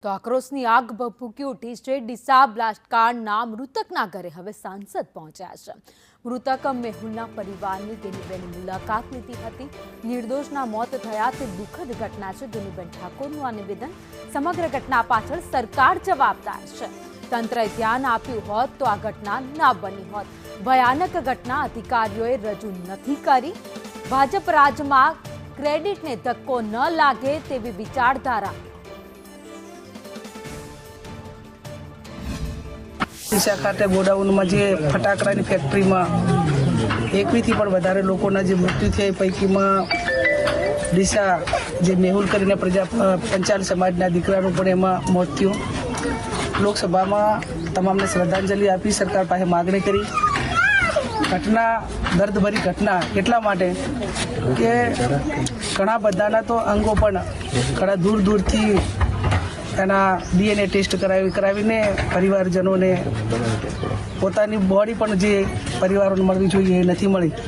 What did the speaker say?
તો આક્રોશની આગ ભભૂકી ઉઠી છે। ડીસા બ્લાસ્ટકાંડના મૃતકના ઘરે હવે સાંસદ પહોંચ્યા છે। મૃતક મેહુલના પરિવારની ગેનીબેને મુલાકાત લીધી હતી। નિર્દોષના મોત થયા તે દુઃખદ ઘટના છે। ગેનીબેન ઠાકોરનું આ નિવેદન સમગ્ર ઘટના પાછળ સરકાર જવાબદાર છે। તંત્રએ ધ્યાન આપ્યું હોત તો આ ઘટના ન બની હોત। ભયાનક ઘટના અધિકારીઓએ રજૂ નથી કરી। ભાજપ રાજમાં ક્રેડિટને ધક્કો ન લાગે તેવી વિચારધારા। ડીસા ખાતે ગોડાઉનમાં જે ફટાકડાની ફેક્ટરીમાં 21 થી પણ વધારે લોકોના જે મૃત્યુ થયા એ પૈકીમાં ડીસા જે મેહુલ કરીને પંચાલ સમાજના દીકરાનું પણ એમાં મોત થયું। લોકસભામાં તમામને શ્રદ્ધાંજલિ આપી, સરકાર પાસે માગણી કરી। ઘટના દર્દભરી ઘટના એટલા માટે કે ઘણા બધાના તો અંગો પણ ઘણા દૂર દૂરથી એના DNA ટેસ્ટ કરાવીને પરિવારજનોને પોતાની બોડી પણ જે પરિવારોને મળવી જોઈએ એ નથી મળી।